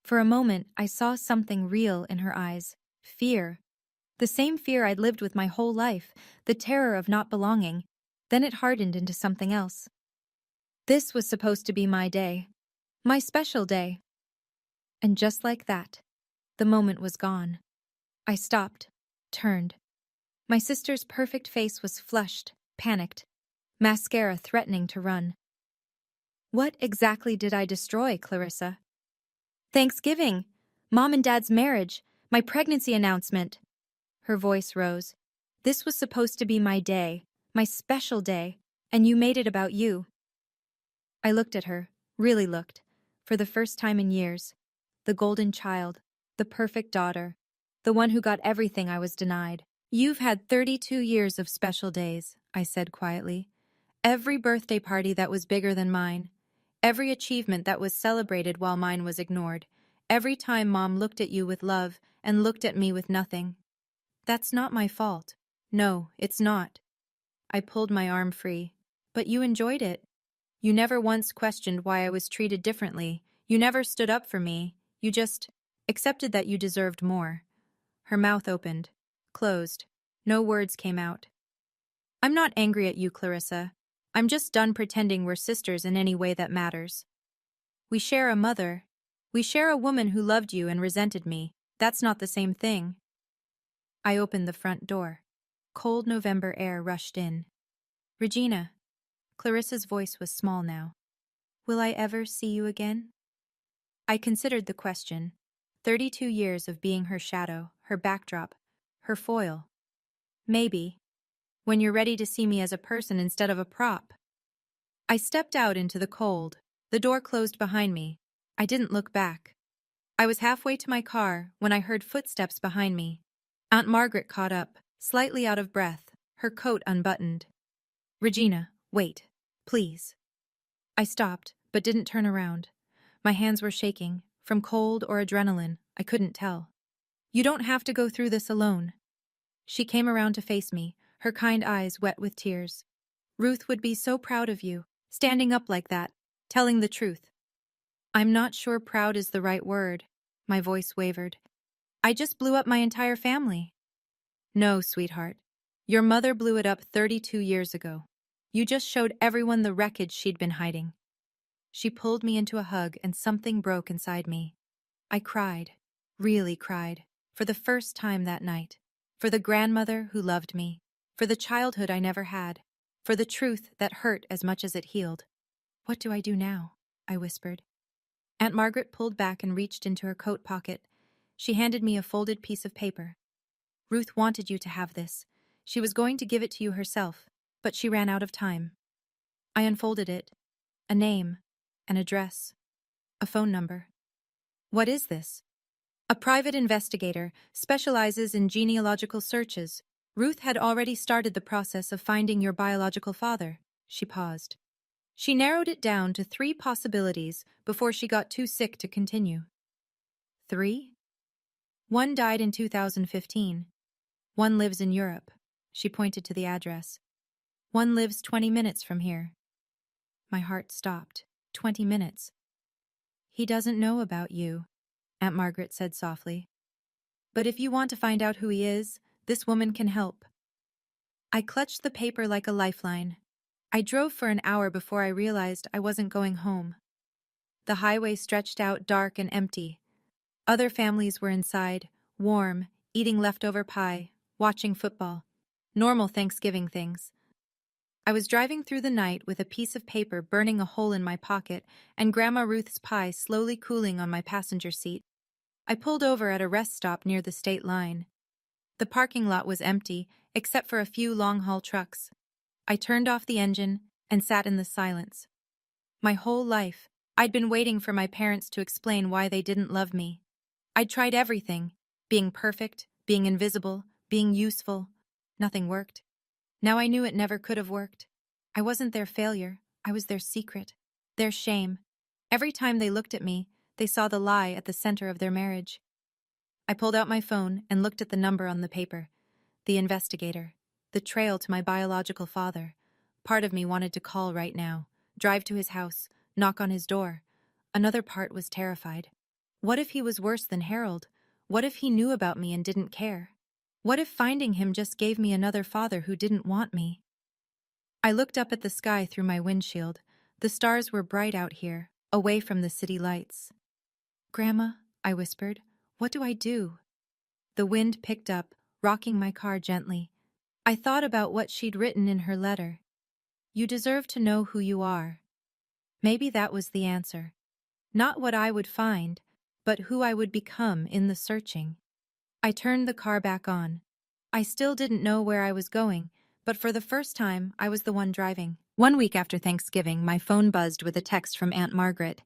For a moment, I saw something real in her eyes. Fear. The same fear I'd lived with my whole life, the terror of not belonging. Then it hardened into something else. This was supposed to be my day. My special day. And just like that, the moment was gone. I stopped, turned. My sister's perfect face was flushed, panicked, mascara threatening to run. What exactly did I destroy, Clarissa? Thanksgiving, Mom and Dad's marriage, my pregnancy announcement. Her voice rose. This was supposed to be my day, my special day, and you made it about you. I looked at her, really looked, for the first time in years. The golden child, the perfect daughter, the one who got everything I was denied. You've had 32 years of special days, I said quietly. Every birthday party that was bigger than mine. Every achievement that was celebrated while mine was ignored. Every time Mom looked at you with love and looked at me with nothing. That's not my fault. No, it's not. I pulled my arm free. But you enjoyed it. You never once questioned why I was treated differently. You never stood up for me. You just accepted that you deserved more. Her mouth opened, closed. No words came out. I'm not angry at you, Clarissa. I'm just done pretending we're sisters in any way that matters. We share a mother. We share a woman who loved you and resented me. That's not the same thing. I opened the front door. Cold November air rushed in. Regina. Clarissa's voice was small now. Will I ever see you again? I considered the question. 32 years of being her shadow, her backdrop, her foil. Maybe. When you're ready to see me as a person instead of a prop. I stepped out into the cold. The door closed behind me. I didn't look back. I was halfway to my car when I heard footsteps behind me. Aunt Margaret caught up, slightly out of breath, her coat unbuttoned. Regina, wait, please. I stopped, but didn't turn around. My hands were shaking, from cold or adrenaline, I couldn't tell. You don't have to go through this alone. She came around to face me, her kind eyes wet with tears. Ruth would be so proud of you, standing up like that, telling the truth. I'm not sure proud is the right word. My voice wavered. I just blew up my entire family. No, sweetheart. Your mother blew it up 32 years ago. You just showed everyone the wreckage she'd been hiding. She pulled me into a hug and something broke inside me. I cried, really cried, for the first time that night. For the grandmother who loved me. For the childhood I never had. For the truth that hurt as much as it healed. What do I do now? I whispered. Aunt Margaret pulled back and reached into her coat pocket. She handed me a folded piece of paper. Ruth wanted you to have this. She was going to give it to you herself, but she ran out of time. I unfolded it. A name, an address, a phone number. What is this? A private investigator specializes in genealogical searches. Ruth had already started the process of finding your biological father. She paused. She narrowed it down to 3 possibilities before she got too sick to continue. 3? One died in 2015. One lives in Europe. She pointed to the address. One lives 20 minutes from here. My heart stopped. 20 minutes. He doesn't know about you, Aunt Margaret said softly. But if you want to find out who he is, this woman can help. I clutched the paper like a lifeline. I drove for an hour before I realized I wasn't going home. The highway stretched out dark and empty. Other families were inside, warm, eating leftover pie, watching football. Normal Thanksgiving things. I was driving through the night with a piece of paper burning a hole in my pocket and Grandma Ruth's pie slowly cooling on my passenger seat. I pulled over at a rest stop near the state line. The parking lot was empty, except for a few long-haul trucks. I turned off the engine and sat in the silence. My whole life, I'd been waiting for my parents to explain why they didn't love me. I'd tried everything, being perfect, being invisible, being useful. Nothing worked. Now I knew it never could have worked. I wasn't their failure, I was their secret, their shame. Every time they looked at me, they saw the lie at the center of their marriage. I pulled out my phone and looked at the number on the paper. The investigator. The trail to my biological father. Part of me wanted to call right now, drive to his house, knock on his door. Another part was terrified. What if he was worse than Harold? What if he knew about me and didn't care? What if finding him just gave me another father who didn't want me? I looked up at the sky through my windshield. The stars were bright out here, away from the city lights. Grandma, I whispered, what do I do? The wind picked up, rocking my car gently. I thought about what she'd written in her letter. You deserve to know who you are. Maybe that was the answer. Not what I would find, but who I would become in the searching. I turned the car back on. I still didn't know where I was going, but for the first time, I was the one driving. 1 week after Thanksgiving, my phone buzzed with a text from Aunt Margaret.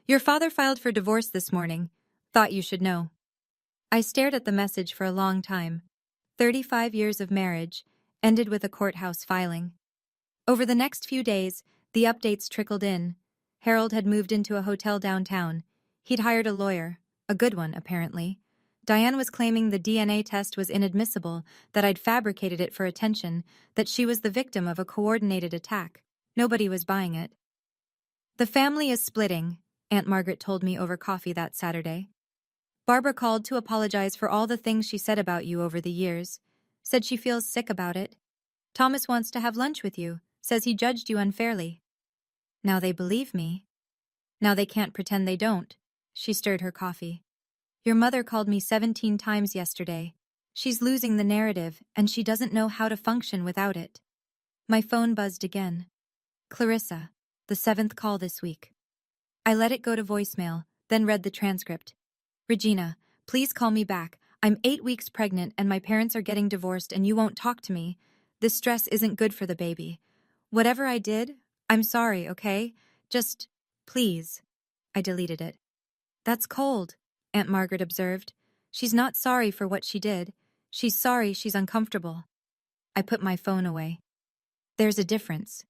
Your father filed for divorce this morning. Thought you should know. I stared at the message for a long time. 35 years of marriage, ended with a courthouse filing. Over the next few days, the updates trickled in. Harold had moved into a hotel downtown. He'd hired a lawyer, a good one, apparently. Diane was claiming the DNA test was inadmissible, that I'd fabricated it for attention, that she was the victim of a coordinated attack. Nobody was buying it. The family is splitting, Aunt Margaret told me over coffee that Saturday. Barbara called to apologize for all the things she said about you over the years. Said she feels sick about it. Thomas wants to have lunch with you, says he judged you unfairly. Now they believe me. Now they can't pretend they don't. She stirred her coffee. Your mother called me 17 times yesterday. She's losing the narrative, and she doesn't know how to function without it. My phone buzzed again. Clarissa, the 7th call this week. I let it go to voicemail, then read the transcript. Regina, please call me back. I'm 8 weeks pregnant and my parents are getting divorced and you won't talk to me. This stress isn't good for the baby. Whatever I did, I'm sorry, okay? Just, please. I deleted it. That's cold, Aunt Margaret observed. She's not sorry for what she did. She's sorry she's uncomfortable. I put my phone away. There's a difference.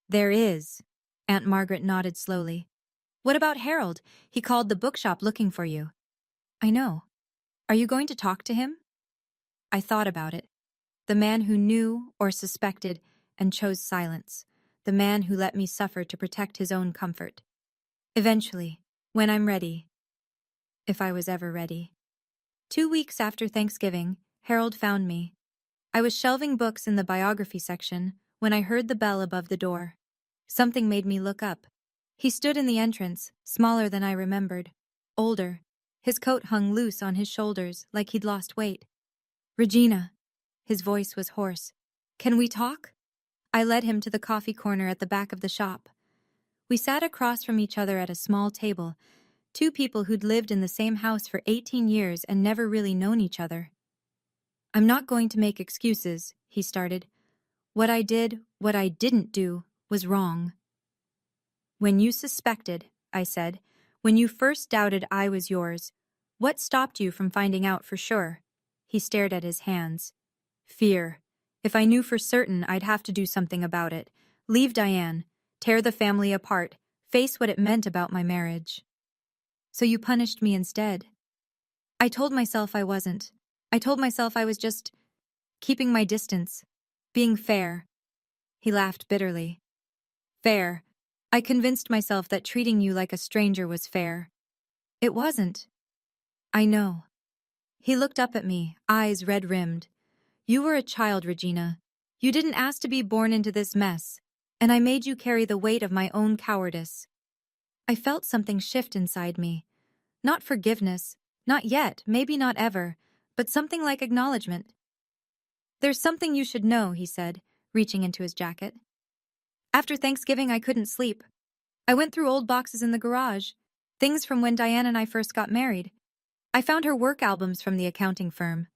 There is. Aunt Margaret nodded slowly. What about Harold? He called the bookshop looking for you. I know. Are you going to talk to him? I thought about it. The man who knew or suspected and chose silence. The man who let me suffer to protect his own comfort. Eventually, when I'm ready. If I was ever ready. 2 weeks after Thanksgiving, Harold found me. I was shelving books in the biography section when I heard the bell above the door. Something made me look up. He stood in the entrance, smaller than I remembered. Older. His coat hung loose on his shoulders like he'd lost weight. Regina. His voice was hoarse. Can we talk? I led him to the coffee corner at the back of the shop. We sat across from each other at a small table, Two people who'd lived in the same house for 18 years and never really known each other. "I'm not going to make excuses," he started. "What I did, what I didn't do, was wrong." "When you suspected," I said, "when you first doubted I was yours, what stopped you from finding out for sure?" He stared at his hands. "Fear. If I knew for certain, I'd have to do something about it. Leave Diane, tear the family apart, face what it meant about my marriage." "So you punished me instead?" I told myself I wasn't. I told myself I was just keeping my distance, being fair. He laughed bitterly. "Fair. I convinced myself that treating you like a stranger was fair. It wasn't." "I know." He looked up at me, eyes red-rimmed. "You were a child, Regina. You didn't ask to be born into this mess, and I made you carry the weight of my own cowardice." I felt something shift inside me. Not forgiveness, not yet, maybe not ever, but something like acknowledgement. "There's something you should know," he said, reaching into his jacket. "After Thanksgiving, I couldn't sleep. I went through old boxes in the garage, things from when Diane and I first got married. I found her work albums from the accounting firm."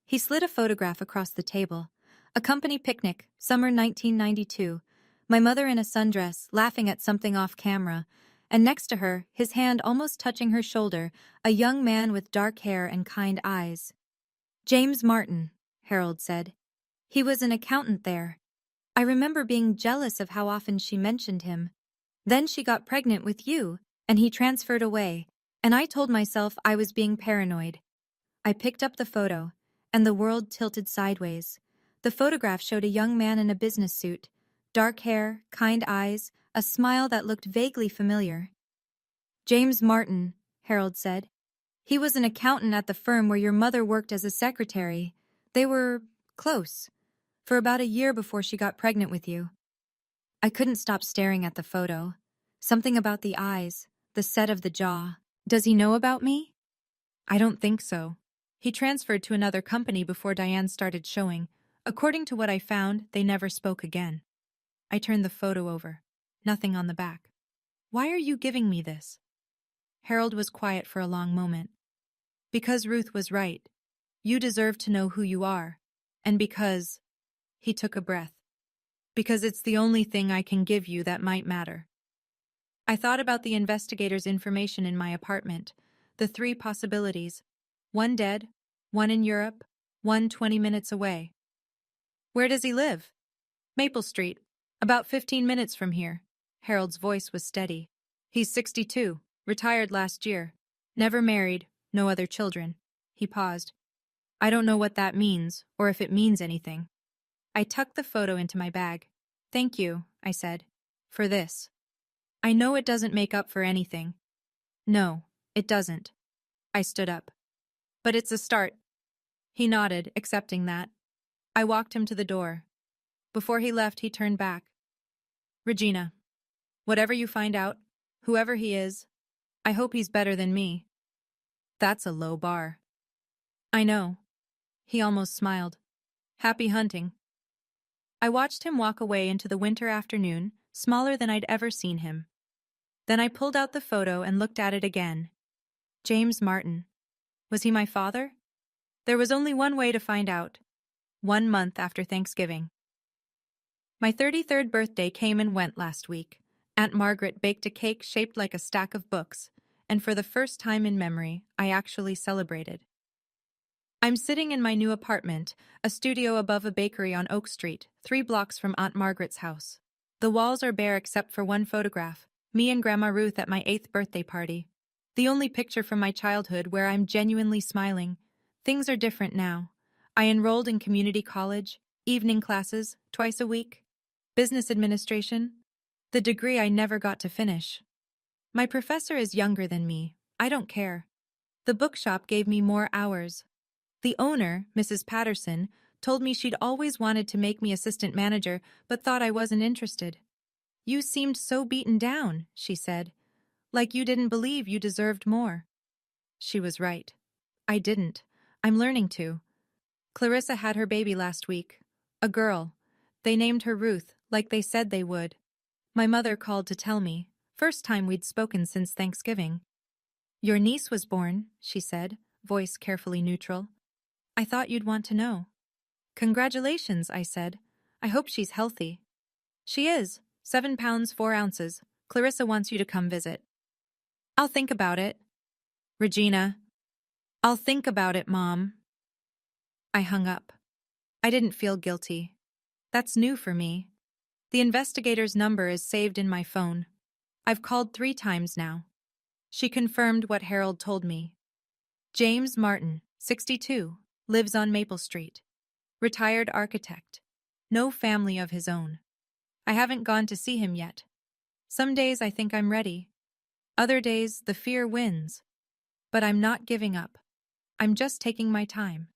He slid a photograph across the table. A company picnic, summer 1992. My mother in a sundress, laughing at something off camera, and next to her, his hand almost touching her shoulder, a young man with dark hair and kind eyes. "James Martin," Harold said. "He was an accountant there. I remember being jealous of how often she mentioned him. Then she got pregnant with you, and he transferred away, and I told myself I was being paranoid." I picked up the photo, and the world tilted sideways. The photograph showed a young man in a business suit, dark hair, kind eyes, a smile that looked vaguely familiar. "James Martin," Harold said. "He was an accountant at the firm where your mother worked as a secretary. They were close for about a year before she got pregnant with you." I couldn't stop staring at the photo. Something about the eyes, the set of the jaw. "Does he know about me?" "I don't think so. He transferred to another company before Diane started showing. According to what I found, they never spoke again." I turned the photo over. Nothing on the back. "Why are you giving me this?" Harold was quiet for a long moment. "Because Ruth was right. You deserve to know who you are. And because—" he took a breath. "Because it's the only thing I can give you that might matter." I thought about the investigator's information in my apartment, the three possibilities. One dead, one in Europe, one 20 minutes away. "Where does he live?" "Maple Street, about 15 minutes from here." Harold's voice was steady. "He's 62, retired last year. Never married, no other children." He paused. "I don't know what that means, or if it means anything." I tucked the photo into my bag. "Thank you," I said, "for this. I know it doesn't make up for anything." "No, it doesn't." I stood up. "But it's a start." He nodded, accepting that. I walked him to the door. Before he left, he turned back. "Regina, whatever you find out, whoever he is, I hope he's better than me." That's a low bar. "I know." He almost smiled. "Happy hunting." I watched him walk away into the winter afternoon, smaller than I'd ever seen him. Then I pulled out the photo and looked at it again. James Martin. Was he my father? There was only one way to find out. 1 month after Thanksgiving. My 33rd birthday came and went last week. Aunt Margaret baked a cake shaped like a stack of books, and for the first time in memory, I actually celebrated. I'm sitting in my new apartment, a studio above a bakery on Oak Street, 3 blocks from Aunt Margaret's house. The walls are bare except for one photograph, me and Grandma Ruth at my 8th birthday party. The only picture from my childhood where I'm genuinely smiling. Things are different now. I enrolled in community college, evening classes, twice a week. Business administration. The degree I never got to finish. My professor is younger than me. I don't care. The bookshop gave me more hours. The owner, Mrs. Patterson, told me she'd always wanted to make me assistant manager but thought I wasn't interested. "You seemed so beaten down," she said. "Like you didn't believe you deserved more." She was right. I didn't. I'm learning to. Clarissa had her baby last week. A girl. They named her Ruth, like they said they would. My mother called to tell me. First time we'd spoken since Thanksgiving. Your niece was born, she said, voice carefully neutral. I thought you'd want to know. Congratulations, I said. I hope she's healthy. She is, 7 pounds 4 ounces. Clarissa wants you to come visit. I'll think about it. Regina. I'll think about it, Mom. I hung up. I didn't feel guilty. That's new for me. The investigator's number is saved in my phone. I've called 3 times now. She confirmed what Harold told me. James Martin, 62, lives on Maple Street. Retired architect. No family of his own. I haven't gone to see him yet. Some days I think I'm ready. Other days the fear wins. But I'm not giving up. I'm just taking my time.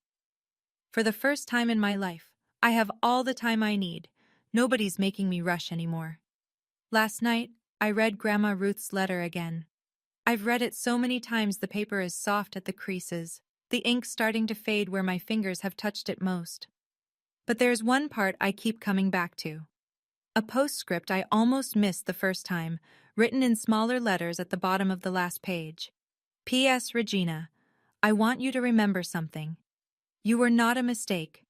For the first time in my life, I have all the time I need. Nobody's making me rush anymore. Last night, I read Grandma Ruth's letter again. I've read it so many times the paper is soft at the creases, the ink starting to fade where my fingers have touched it most. But there's one part I keep coming back to. A postscript I almost missed the first time, written in smaller letters at the bottom of the last page. P.S. Regina, I want you to remember something. You were not a mistake.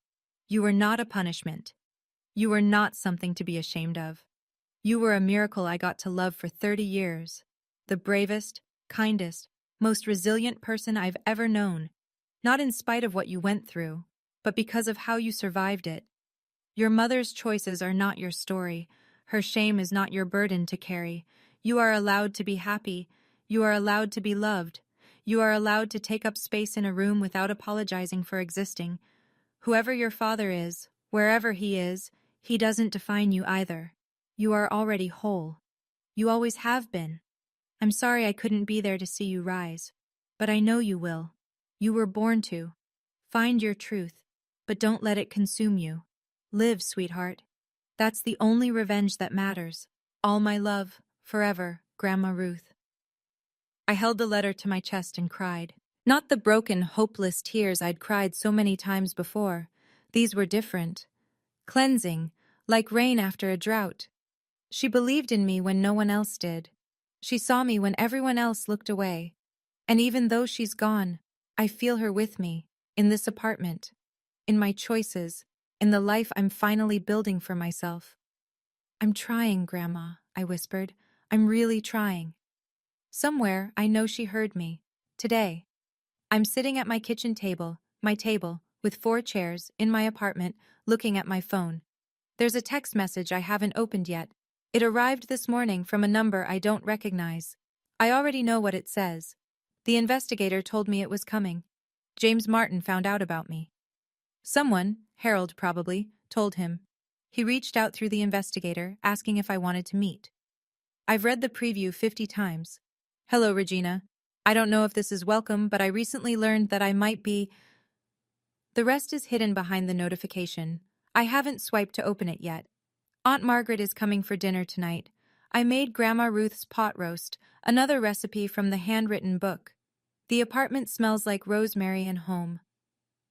You were not a punishment. You were not something to be ashamed of. You were a miracle I got to love for 30 years. The bravest, kindest, most resilient person I've ever known. Not in spite of what you went through, but because of how you survived it. Your mother's choices are not your story. Her shame is not your burden to carry. You are allowed to be happy. You are allowed to be loved. You are allowed to take up space in a room without apologizing for existing. Whoever your father is, wherever he is, he doesn't define you either. You are already whole. You always have been. I'm sorry I couldn't be there to see you rise. But I know you will. You were born to. Find your truth, but don't let it consume you. Live, sweetheart. That's the only revenge that matters. All my love, forever, Grandma Ruth. I held the letter to my chest and cried. Not the broken, hopeless tears I'd cried so many times before. These were different. Cleansing, like rain after a drought. She believed in me when no one else did. She saw me when everyone else looked away. And even though she's gone, I feel her with me, in this apartment, in my choices, in the life I'm finally building for myself. I'm trying, Grandma, I whispered. I'm really trying. Somewhere, I know she heard me. Today. I'm sitting at my kitchen table, with 4 chairs, in my apartment, looking at my phone. There's a text message I haven't opened yet. It arrived this morning from a number I don't recognize. I already know what it says. The investigator told me it was coming. James Martin found out about me. Someone, Harold probably, told him. He reached out through the investigator, asking if I wanted to meet. I've read the preview 50 times. Hello, Regina. I don't know if this is welcome, but I recently learned that I might be... The rest is hidden behind the notification. I haven't swiped to open it yet. Aunt Margaret is coming for dinner tonight. I made Grandma Ruth's pot roast, another recipe from the handwritten book. The apartment smells like rosemary and home.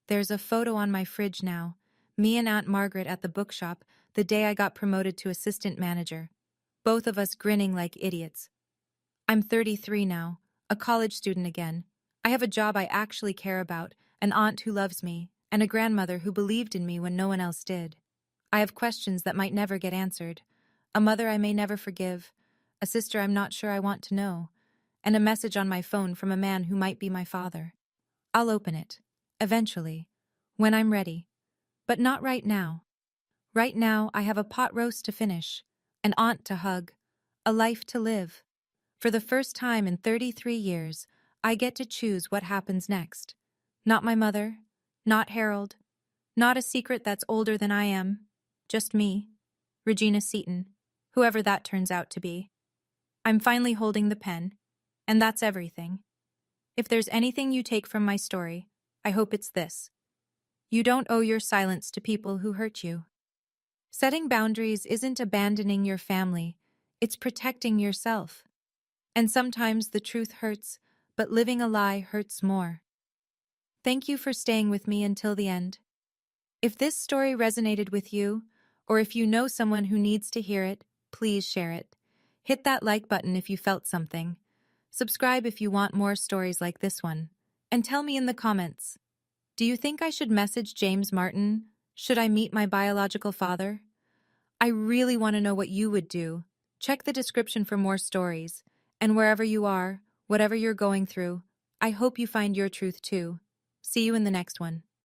There's a photo on my fridge now. Me and Aunt Margaret at the bookshop, the day I got promoted to assistant manager. Both of us grinning like idiots. I'm 33 now, a college student again. I have a job I actually care about, an aunt who loves me, and a grandmother who believed in me when no one else did. I have questions that might never get answered, a mother I may never forgive, a sister I'm not sure I want to know, and a message on my phone from a man who might be my father. I'll open it, eventually, when I'm ready. But not right now. Right now, I have a pot roast to finish, an aunt to hug, a life to live. For the first time in 33 years, I get to choose what happens next. Not my mother, not Harold, not a secret that's older than I am, just me, Regina Seaton, whoever that turns out to be. I'm finally holding the pen, and that's everything. If there's anything you take from my story, I hope it's this. You don't owe your silence to people who hurt you. Setting boundaries isn't abandoning your family, it's protecting yourself. And sometimes the truth hurts, but living a lie hurts more. Thank you for staying with me until the end. If this story resonated with you, or if you know someone who needs to hear it, please share it. Hit that like button if you felt something. Subscribe if you want more stories like this one. And tell me in the comments, do you think I should message James Martin? Should I meet my biological father? I really want to know what you would do. Check the description for more stories. And wherever you are, whatever you're going through, I hope you find your truth too. See you in the next one.